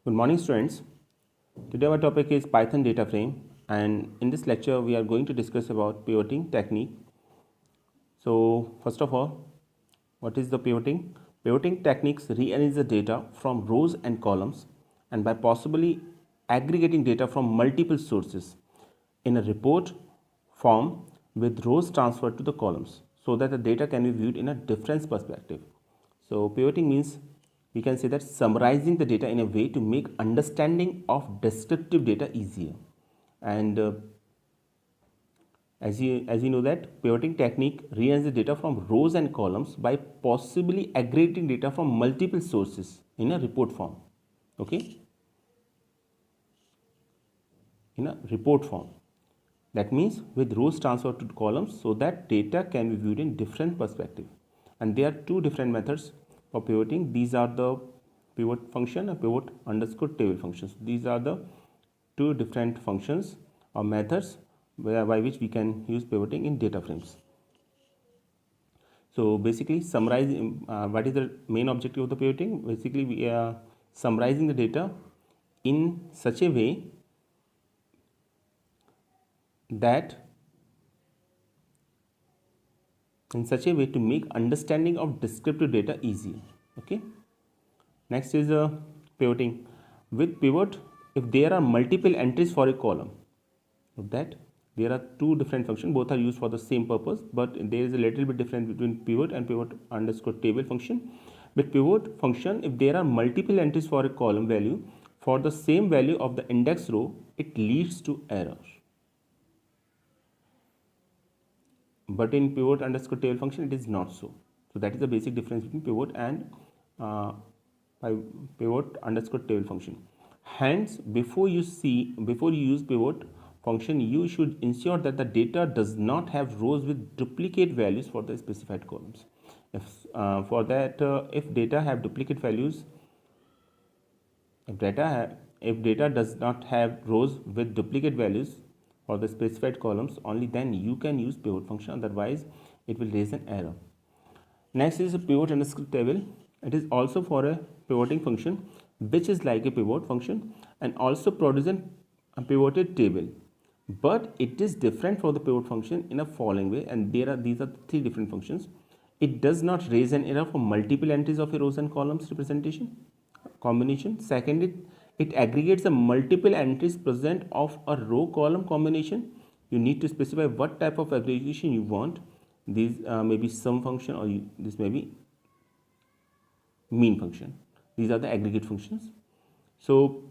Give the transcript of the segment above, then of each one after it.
Good morning, students. Today our topic is Python data frame, and in this lecture we are going to discuss about pivoting technique. So first of all, what is the pivoting? Pivoting techniques rearrange the data from rows and columns, and by possibly aggregating data from multiple sources in a report form with rows transferred to the columns so that the data can be viewed in a different perspective. So pivoting means we can say that summarizing the data in a way to make understanding of descriptive data easier. And as you know that pivoting technique rearranges the data from rows and columns by possibly aggregating data from multiple sources in a report form. Okay, in a report form. That means with rows transferred to columns so that data can be viewed in different perspective. And there are two different methods for pivoting. These are the pivot function and pivot underscore table functions. These are the two different functions or methods by which we can use pivoting in data frames. So basically summarize what is the main objective of the pivoting. Basically we are summarizing the data in such a way to make understanding of descriptive data easier. Okay, next is pivoting. With pivot, if there are multiple entries for a column, that there are two different functions, both are used for the same purpose, but there is a little bit difference between pivot and pivot underscore table function. With pivot function, if there are multiple entries for a column value for the same value of the index row, it leads to error. But in pivot underscore table function it is not so. So that is the basic difference between pivot and pivot underscore table function. Hence before you use pivot function, you should ensure that the data does not have rows with duplicate values for the specified columns. If data have duplicate values, if data does not have rows with duplicate values for the specified columns, only then you can use pivot function, otherwise it will raise an error. Next is a pivot underscore table. It is also for a pivoting function which is like a pivot function and also produces a pivoted table, but it is different for the pivot function in a following way, and these are three different functions. It does not raise an error for multiple entries of a rows and columns representation combination. Second, it aggregates the multiple entries present of a row column combination. You need to specify what type of aggregation you want. These may be sum function, or this may be mean function. These are the aggregate functions. So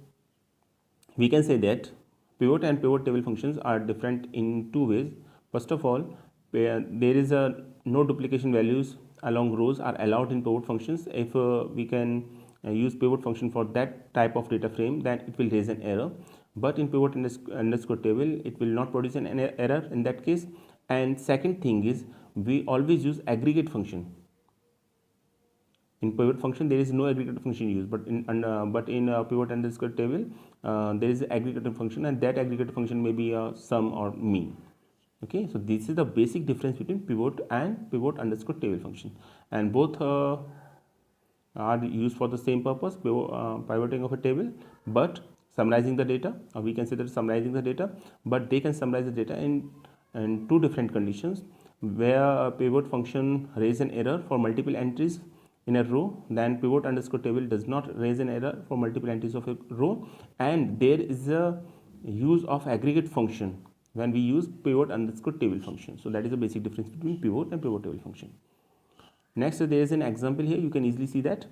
we can say that pivot and pivot table functions are different in two ways. First of all, there is a no duplication values along rows are allowed in pivot functions. If we can use pivot function for that type of data frame, then it will raise an error. But in pivot underscore table, it will not produce an error in that case. And second thing is, we always use aggregate function. In pivot function there is no aggregator function used, but in pivot underscore table there is an aggregator function, and that aggregator function may be a sum or mean. Okay, so this is the basic difference between pivot and pivot underscore table function, and both are used for the same purpose, pivoting of a table, but summarizing the data, or we can say that summarizing the data, but they can summarize the data in two different conditions, where a pivot function raise an error for multiple entries in a row, then pivot underscore table does not raise an error for multiple entries of a row, and there is a use of aggregate function when we use pivot underscore table function. So that is the basic difference between pivot and pivot table function. Next, there is an example here. You can easily see that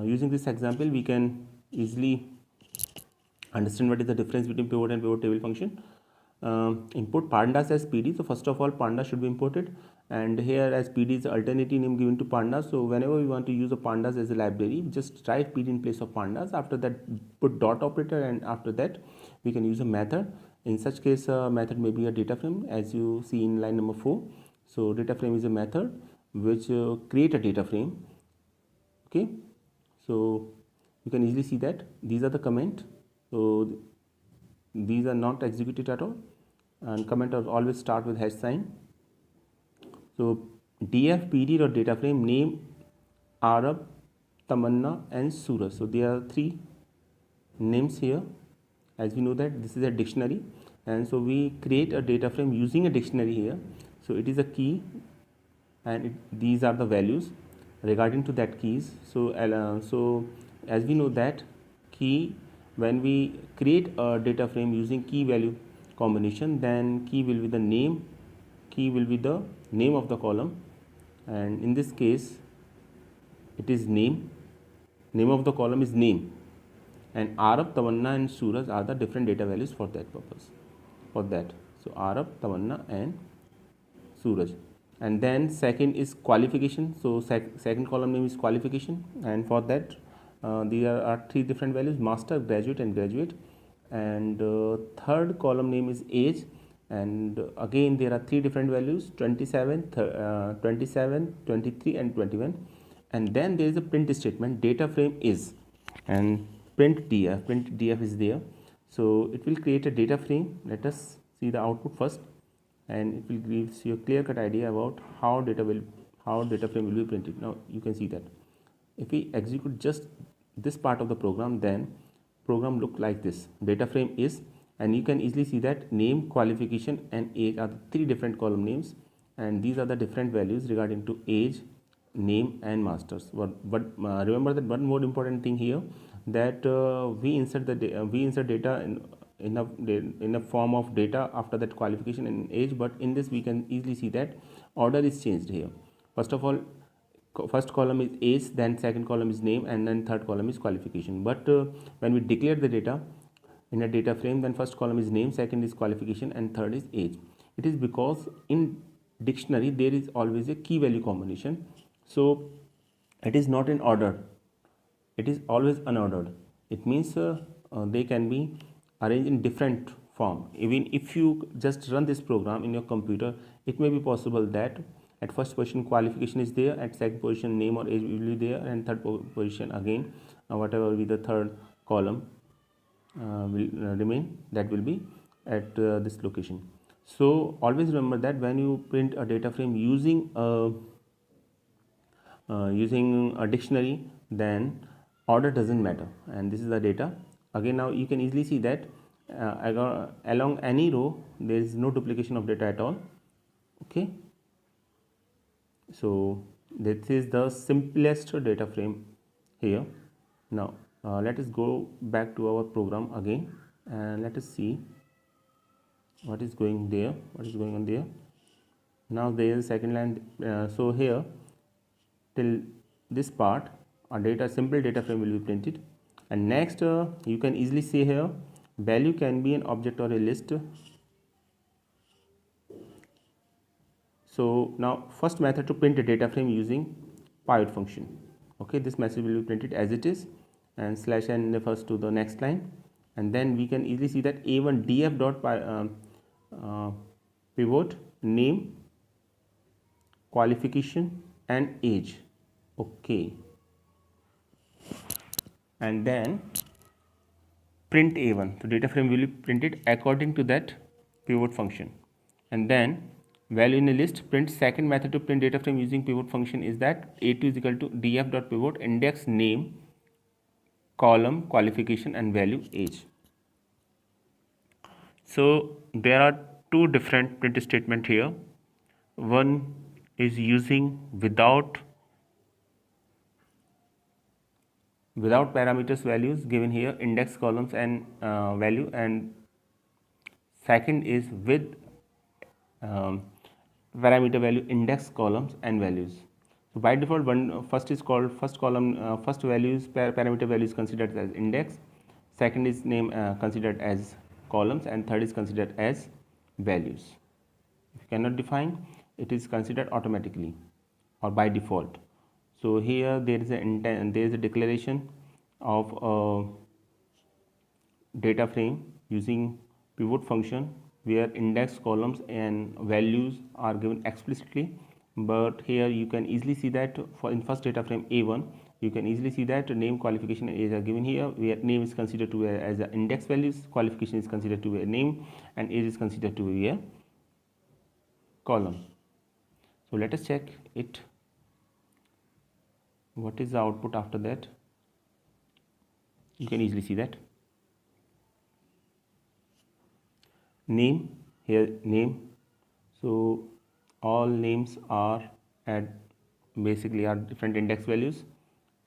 using this example we can easily understand what is the difference between pivot and pivot table function. Import pandas as PD. So first of all, panda should be imported, and here as PD is the alternative name given to pandas. So whenever we want to use a pandas as a library, just write PD in place of pandas. After that, put dot operator, and after that we can use a method. In such case, a method may be a data frame, as you see in line number 4. So data frame is a method which create a data frame. Okay, so you can easily see that these are the comment. So these are not executed at all, and comment always start with hash sign. So df PD dot data frame name Arab Tamanna and Suraj. So there are three names here. As we know that this is a dictionary, and so we create a data frame using a dictionary here. So it is a key, and these are the values regarding to that keys. So as we know that key, when we create a data frame using key value combination, then key will be the name, key will be the name of the column, and in this case it is name of the column is name, and Arab, Tamanna and Suraj are the different data values for that purpose, for that. So Arab, Tamanna and Suraj. And then second is qualification. So second column name is qualification, and for that there are three different values: master, graduate and graduate. And third column name is age, and again there are three different values: 27, 27, 23 and 21. And then there is a print statement, data frame is, and print df is there. So it will create a data frame. Let us see the output first, and it will give you a clear cut idea about how data frame will be printed. Now you can see that if we execute just this part of the program, then program look like this: data frame is, and you can easily see that name, qualification and age are the three different column names, and these are the different values regarding to age, name and masters. But remember that one more important thing here, that we insert data in a form of data after that qualification and age, but in this we can easily see that order is changed here. First of all, first column is age, then second column is name, and then third column is qualification. But when we declare the data in a data frame, then first column is name, second is qualification and third is age. It is because in dictionary there is always a key value combination, so it is not in order, it is always unordered. It means they can be arranged in different form. Even if you just run this program in your computer, it may be possible that at first position qualification is there, at second position name or age will be there, and third position again whatever will be the third column will remain, that will be at this location. So always remember that when you print a data frame using a dictionary, then order doesn't matter, and this is the data. Again, now you can easily see that along any row there is no duplication of data at all. Okay, so this is the simplest data frame here. Now let us go back to our program again, and let us see what is going on there. Now there is a second line. So here till this part a simple data frame will be printed, and next you can easily see here value can be an object or a list. So now first method to print a data frame using pivot function. Okay, this message will be printed as it is, and /n refers to the next line, and then we can easily see that a1 df dot pivot name, qualification and age. Okay, and then print a1. So data frame will be printed according to that pivot function, and then value in a list. Print second method to print data frame using pivot function is that a2 is equal to df dot pivot index name, column, qualification and value age. So there are two different print statement here. One is using without parameters values given here, index, columns and value, and second is with parameter value, index, columns and values. So by default first is called first column, first values parameter value is considered as index, second is name considered as columns, and third is considered as values. If you cannot define, it is considered automatically or by default. So here there is a declaration of a data frame using pivot function where index, columns and values are given explicitly. But here you can easily see that in first data frame a1, you can easily see that name, qualification and age are given here, where name is considered to be as the index values, qualification is considered to be a name, and age is considered to be a column. So let us check it what is the output after that? You can easily see that name here, name. So all names are at basically are different index values,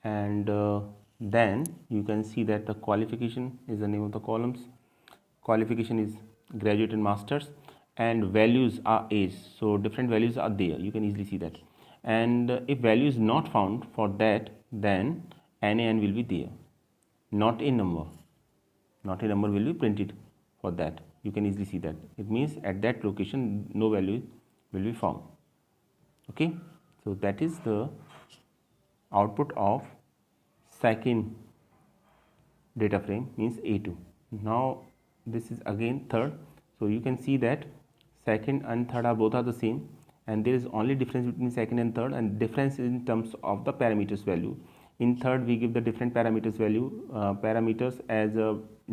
and then you can see that the qualification is the name of the columns, qualification is graduate and masters, and values are age, so different values are there, you can easily see that. And if value is not found for that, then NaN will be there, not a number, not a number will be printed for that, you can easily see that. It means at that location no value will be found. Okay, so that is the output of second data frame, means A2. Now this is again third, so you can see that second and third are both are the same, and there is only difference between second and third, and difference in terms of the parameters value. In third we give the different parameters value, parameters as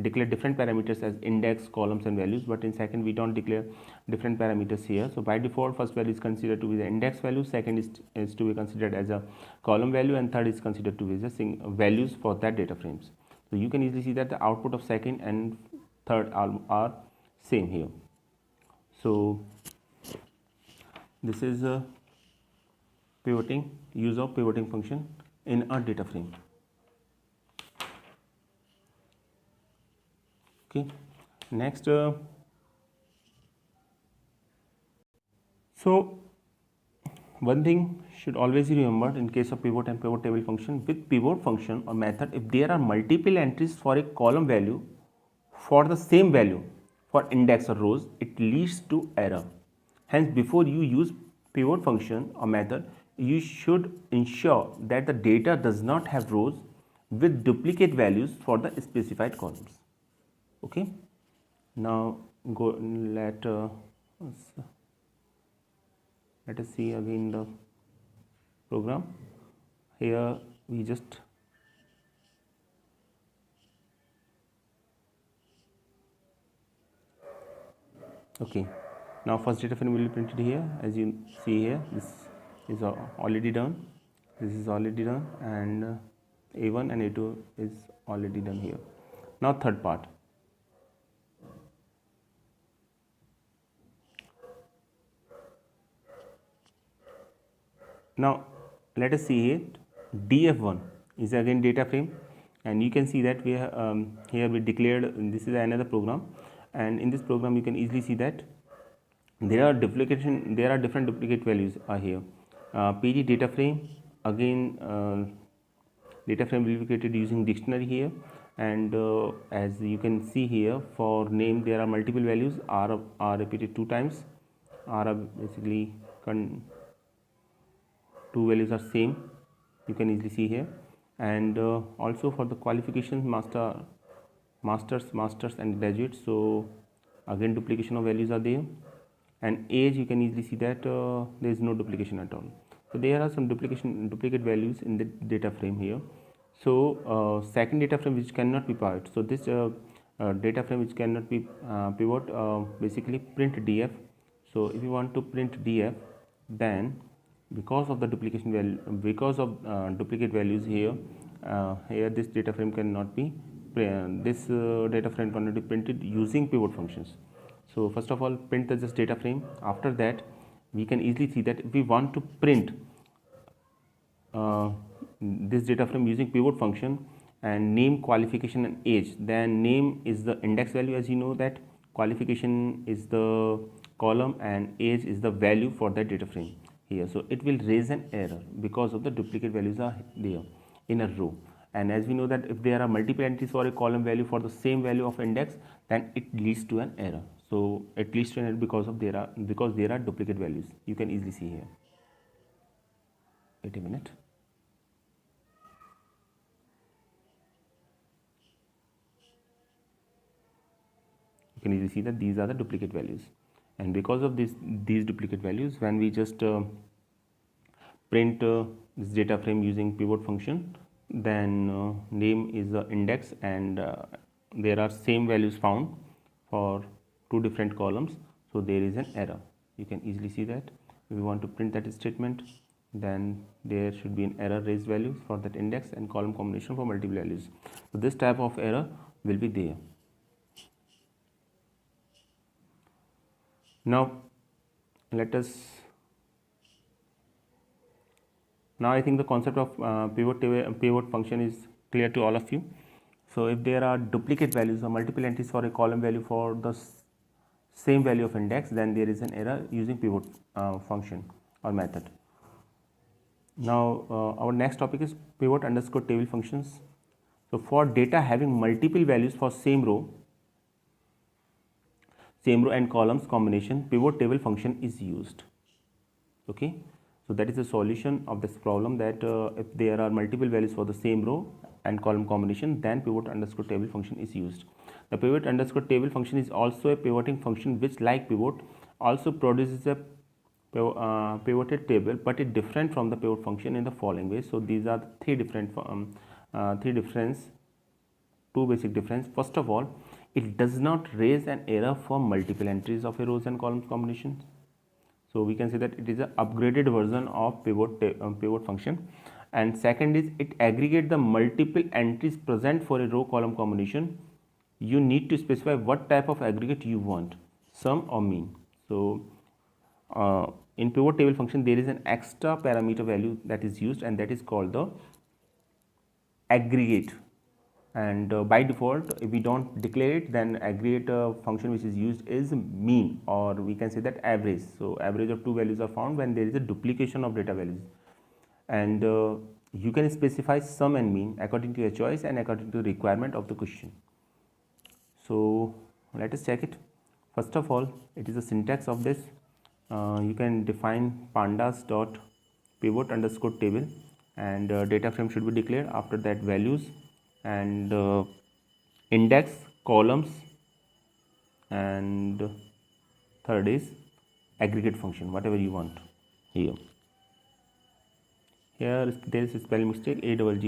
declare different parameters as index, columns and values, but in second we don't declare different parameters here. So by default first value is considered to be the index value, second is to be considered as a column value, and third is considered to be the values for that data frames. So you can easily see that the output of second and third are same here. So this is a pivoting, use of pivoting function in a data frame. Okay, next so one thing should always be remembered in case of pivot and pivot table function. With pivot function or method, if there are multiple entries for a column value for the same value for index or rows, it leads to error. Hence, before you use pivot function or method, you should ensure that the data does not have rows with duplicate values for the specified columns. Okay, now go let us see again the program. Here we just okay, now first data frame will be printed here, as you see here. This is already done, this is already done, and A1 and A2 is already done here. Now third part. Now let us see it. df1 is again data frame, and you can see that we here we declared this is another program, and in this program you can easily see that there are different duplicate values are here. PD data frame, again data frame will be created using dictionary here, and as you can see here for name there are multiple values, are repeated 2 times, are basically two values are same, you can easily see here. And also for the qualifications, masters and graduates, so again duplication of values are there. And age, you can easily see that there is no duplication at all. So there are some duplicate values in the data frame here. So second data frame which cannot be pivot, so this data frame which cannot be pivot, basically print df. So if you want to print df, then because of the duplication value, because of duplicate values here, here this data frame cannot be data frame cannot be printed using pivot functions. So first of all, print the just data frame. After that, we can easily see that if we want to print this data frame using pivot function and name, qualification and age, then name is the index value, as you know that, qualification is the column, and age is the value for that data frame here. So it will raise an error because of the duplicate values are there in a row. And as we know that if there are multiple entries for a column value for the same value of index, then it leads to an error. So it leads to an error because there are duplicate values. You can easily see here. Wait a minute. You can easily see that these are the duplicate values, and because of these duplicate values, when we just print this data frame using pivot function, then name is the index, and there are same values found for two different columns, so there is an error. You can easily see that if we want to print that statement, then there should be an error raised value for that index and column combination for multiple values. So this type of error will be there. Now let us, now I think the concept of pivot function is clear to all of you. So if there are duplicate values or multiple entries for a column value for the same value of index, then there is an error using pivot function or method. Now our next topic is pivot underscore table functions. So for data having multiple values for same row and columns combination, pivot table function is used. Okay, so that is the solution of this problem, that if there are multiple values for the same row and column combination, then pivot underscore table function is used. The pivot underscore table function is also a pivoting function which, like pivot, also produces a pivoted table, but it different from the pivot function in the following way. So these are two basic difference. First of all, it does not raise an error for multiple entries of a rows and columns combination. So we can say that it is an upgraded version of pivot function. And second is, it aggregate the multiple entries present for a row column combination. You need to specify what type of aggregate you want, sum or mean. So in pivot table function there is an extra parameter value that is used, and that is called the aggregate. And by default, if we don't declare it, then aggregate function which is used is mean, or we can say that average. So average of two values are found when there is a duplication of data values. And you can specify sum and mean according to your choice and according to the requirement of the question. So let us check it. First of all, it is a syntax of this. You can define pandas dot pivot underscore table, and data frame should be declared. After that, values and index, columns, and third is aggregate function, whatever you want. Here there is a spelling mistake. AGG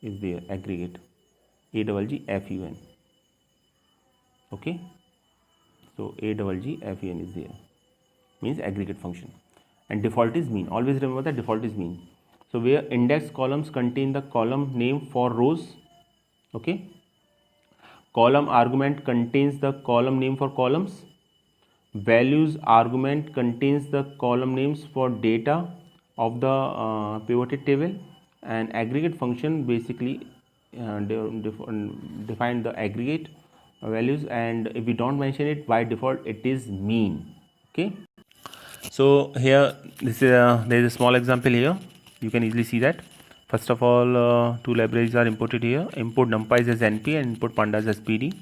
is there, aggregate, AGGFUN. Okay, so AGGFUN is there, means aggregate function. And default is mean. Always remember that default is mean. So where index columns contain the column name for rows, okay, column argument contains the column name for columns, values argument contains the column names for data of the pivoted table, and aggregate function basically define the aggregate values, and if we don't mention it, by default it is mean. Okay, so here this is there is a small example here. You can easily see that. First of all, two libraries are imported here. Import numpy as np and import pandas as pd.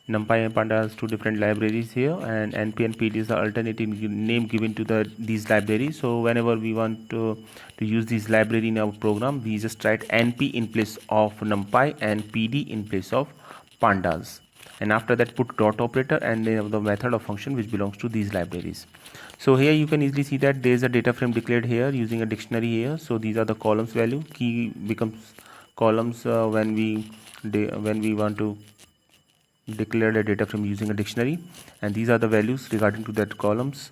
Numpy and pandas, two different libraries here, and np and pd is the alternative name given to these libraries. So whenever we want to use this library in our program, we just write np in place of numpy and pd in place of pandas, and after that put dot operator and then the method of function which belongs to these libraries. So here you can easily see that there is a data frame declared here using a dictionary here. So these are the columns value. Key becomes columns when we want to declare the data frame using a dictionary, and these are the values regarding to that columns.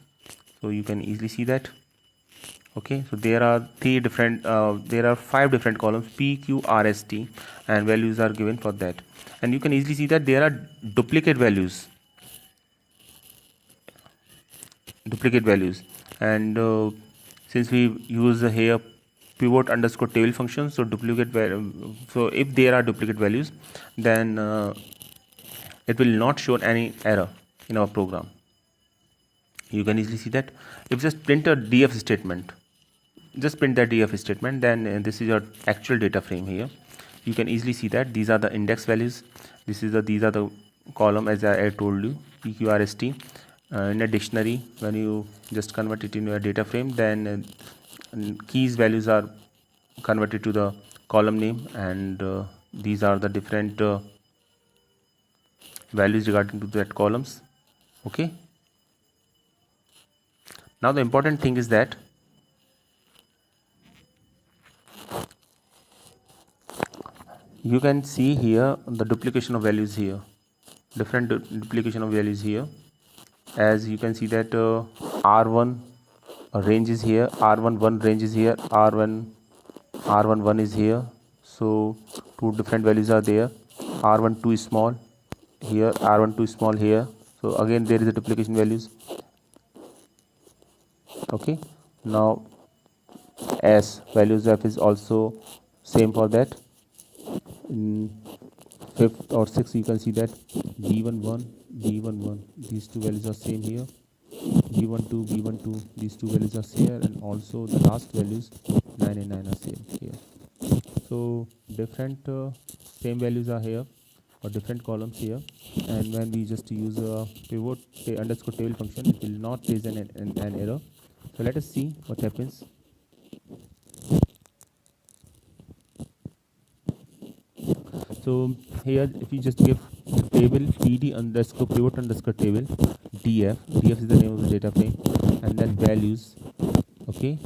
So you can easily see that. Okay, so there are there are 5 different columns p, q, r, s, t, and values are given for that. And you can easily see that there are duplicate values, and since we use here pivot underscore table function, so so if there are duplicate values, then it will not show any error in our program. You can easily see that. If just print a df statement, just print that df statement, then this is your actual data frame here. You can easily see that these are the index values, these are the column as I told you, pqrst. In a dictionary, when you just convert it into a data frame, then keys values are converted to the column name, and these are the different values regarding to that columns. Okay, now the important thing is that you can see here the duplication of values here, different duplication of values here. As you can see that R1 range is here, R11 range is here, R11 is here. So two different values are there. R12 is small here, R12 is small here. So again there is a duplication values. Okay, now S values of is also same for that. In fifth or sixth you can see that B11 these two values are same here, B12 these two values are here, and also the last values 9 and 9 are same here. So different same values are here or different columns here, and when we just use a pivot underscore table function, it will not raise an error. So let us see what happens. So here if you just give table pd underscore pivot underscore table df is the name of the data frame, and then values, okay,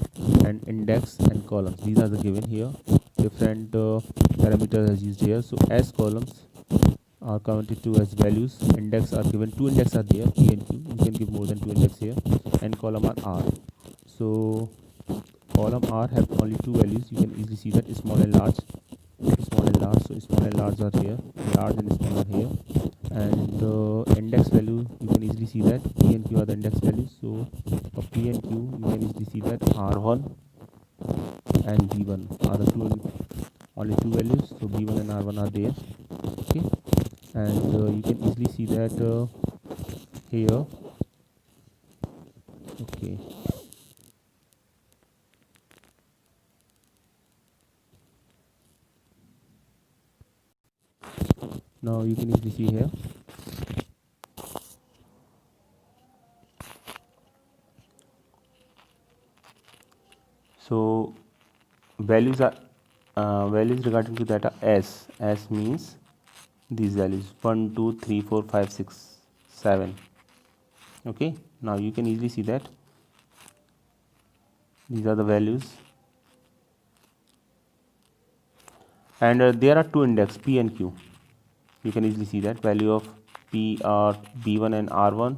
and index and columns, these are the given here. Different parameters are used here. So as columns are counted to as values, index are given, two index are there, p and q, you can give more than two index here, and column are r. So column r have only two values, you can easily see that small and large. So small and large are here, large and small are here, and index value you can easily see that p and q are the index values. So for p and q you can easily see that r1 and b1 are the only two values, so b1 and r1 are there. Okay, and you can easily see that here. Okay, now you can easily see here. So values are values regarding to data s means these values 1 2 3 4 5 6 7. Okay, now you can easily see that these are the values, and there are two index p and q. You can easily see that value of p are b1 and r1,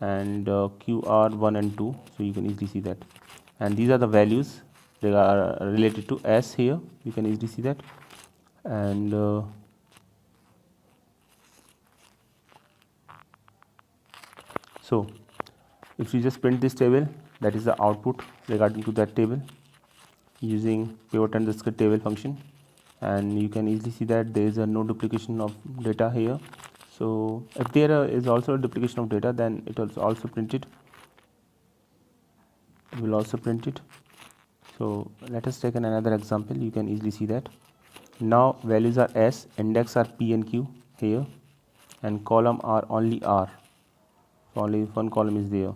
and q are 1 and 2. So you can easily see that, and these are the values related to s here, you can easily see that. And so if you just print this table, that is the output regarding to that table using pivot underscore table function, and you can easily see that there is a no duplication of data here. So if there is also a duplication of data, then it will also print it. It will also print it. So let us take another example. You can easily see that now values are s, index are p and q here, and column are only r. So only one column is there.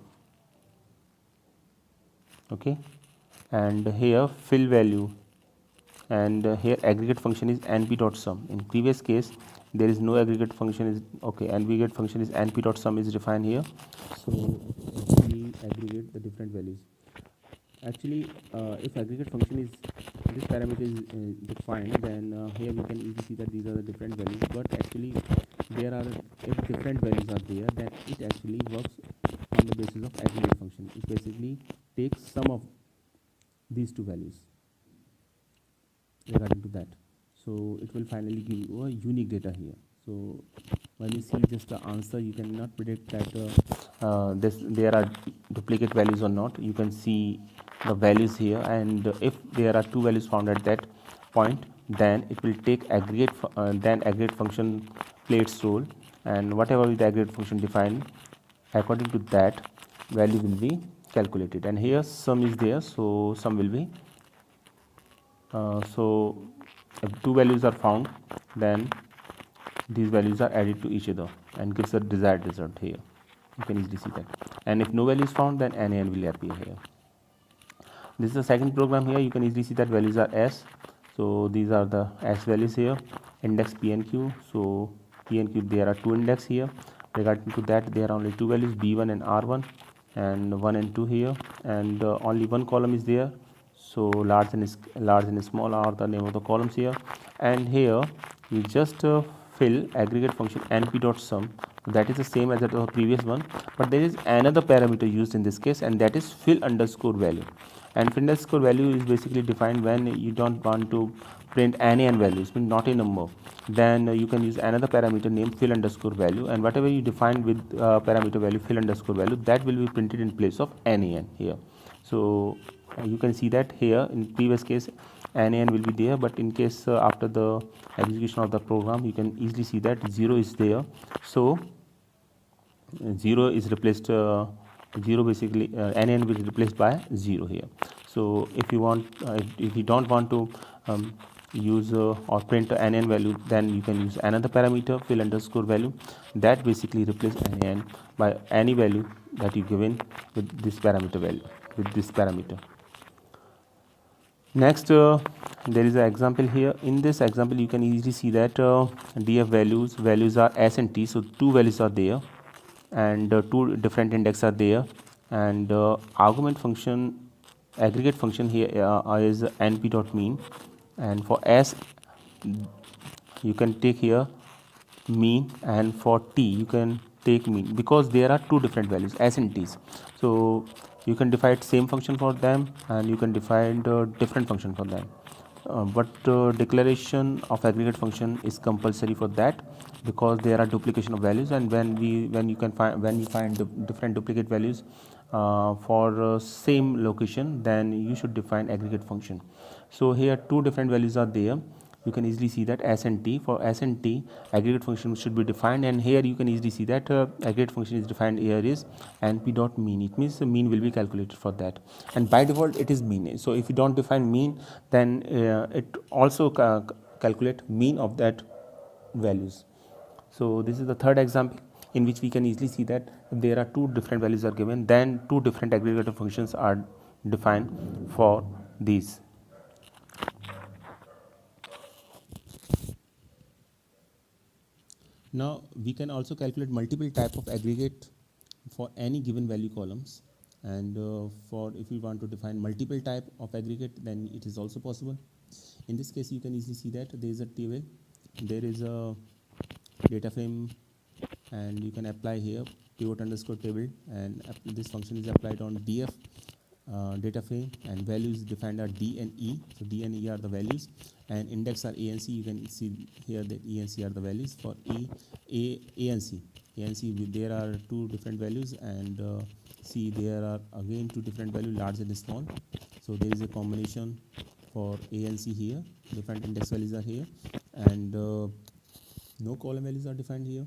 Okay, and here fill value, and here aggregate function is np.sum. In previous case there is no aggregate function is okay, aggregate function is np.sum is defined here. So we aggregate the different values. Actually if aggregate function is this parameter is defined, then here we can easily see that these are the different values, but actually there are, if different values are there, then it actually works on the basis of aggregate function. It basically takes sum of these two values regarding to that, so it will finally give you a unique data here. So when you see just the answer, you cannot predict that there are duplicate values or not. You can see the values here, and if there are two values found at that point, then it will take aggregate then aggregate function play its role, and whatever the aggregate function defined, according to that value will be calculated. And here sum is there, so sum will be so if two values are found, then these values are added to each other and gives a desired result here. You can easily see that. And if no value is found, then NaN will appear here. This is the second program here. You can easily see that values are s. So these are the s values here, index p and q. So p and q, there are two index here. Regarding to that, there are only two values, b1 and r1, and 1 and 2 here, and only one column is there. So large and small are the name of the columns here. And here you just fill aggregate function np.sum That is the same as the previous one, but there is another parameter used in this case, and that is fill underscore value. And fill underscore value is basically defined when you don't want to print any n values, means not a number. Then you can use another parameter named fill underscore value, and whatever you define with parameter value fill underscore value, that will be printed in place of nan here. So you can see that here in previous case nan will be there, but in case after the execution of the program, you can easily see that 0 is there. So 0 is replaced, 0 basically nan will be replaced by 0 here. So if you want, if you don't want to use or print a nan value, then you can use another parameter fill underscore value that basically replace nan by any value that you given with this parameter value, with this parameter. Next, there is an example here. In this example, you can easily see that df values are s and t, so two values are there, and two different index are there, and argument function, aggregate function here is np dot mean, and for s you can take here mean, and for t you can take mean, because there are two different values s and t's. So you can define same function for them, and you can define different function for them, but declaration of aggregate function is compulsory for that, because there are duplication of values, and when you find the different duplicate values for same location, then you should define aggregate function. So here two different values are there. You can easily see that s and t. For s and t, aggregate function should be defined, and here you can easily see that aggregate function is defined here is np dot mean. It means the mean will be calculated for that, and by default it is mean. So if you don't define mean, then it also calculate mean of that values. So this is the third example in which we can easily see that if there are two different values are given, then two different aggregator functions are defined for these. Now we can also calculate multiple type of aggregate for any given value columns, and for if we want to define multiple type of aggregate, then it is also possible. In this case, you can easily see that there is a table, there is a data frame, and you can apply here pivot underscore table, and this function is applied on df data frame, and values defined are d and e. So d and e are the values, and index are a and c. You can see here that e and c are the values. For a and c, there are two different values, and c there are again two different values, large and small. So there is a combination for a and c here. Different index values are here, and no column values are defined here.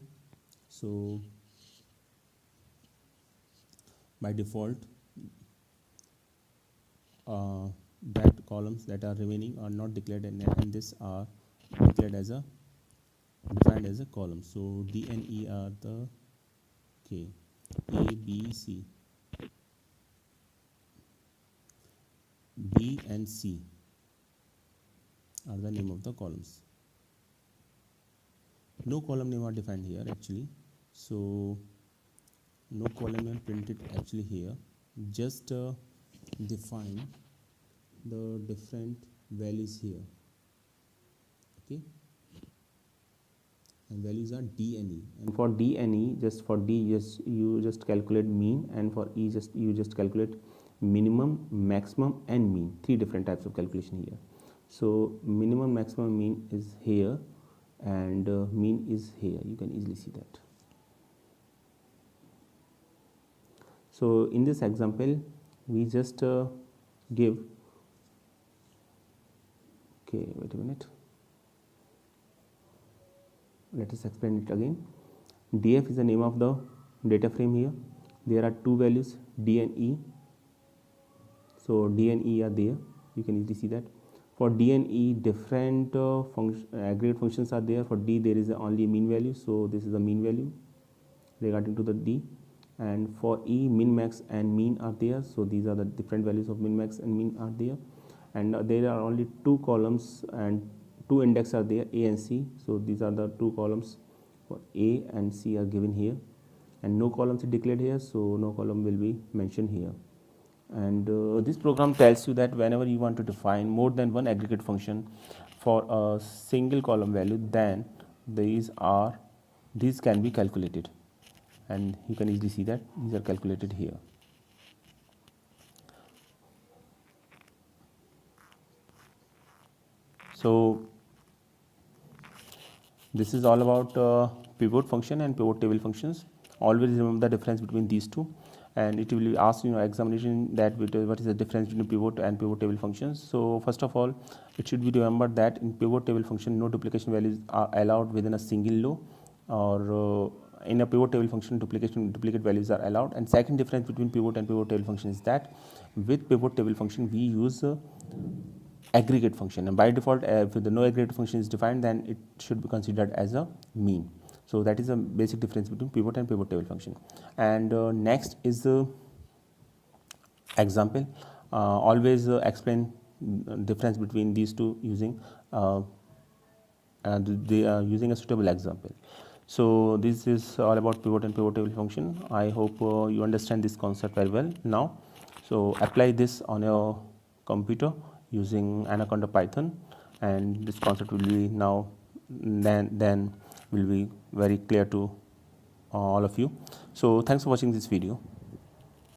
So by default, that columns that are remaining are not declared, and this are declared as a defined as a column. So d and e are the a, b, c, b and c are the name of the columns. No column name are defined here actually, so no column name printed actually here. Just define the different values here, okay, and values are d and e. And for d and e, just for d, you just calculate mean, and for e you just calculate minimum, maximum and mean. Three different types of calculation here. So minimum, maximum, mean is here, and mean is here. You can easily see that. So in this example, we just give, okay, wait a minute, let us explain it again. df is the name of the data frame here. There are two values, d and e. So d and e are there. You can easily see that. For d and e, different aggregate functions are there. For d, there is only mean value, so this is the mean value regarding to the d. And for e, min, max and mean are there, so these are the different values of min, max and mean are there. And there are only two columns and two index are there, a and c. So these are the two columns for a and c are given here, and no columns are declared here, so no column will be mentioned here. And this program tells you that whenever you want to define more than one aggregate function for a single column value, then these can be calculated. and you can easily see that these are calculated here. So this is all about pivot function and pivot table functions. Always remember the difference between these two, and it will ask examination that what is the difference between pivot and pivot table functions. So first of all, it should be remembered that in pivot table function no duplication values are allowed within a single row, or in a pivot table function duplicate values are allowed. And second difference between pivot and pivot table function is that with pivot table function we use aggregate function, and by default if the no aggregate function is defined, then it should be considered as a mean. So that is a basic difference between pivot and pivot table function. And next is the example. Always explain difference between these two using using a suitable example. So this is all about pivot and pivot table function. I hope you understand this concept very well now. So apply this on your computer using Anaconda Python, and this concept will be now then will be very clear to all of you. So thanks for watching this video.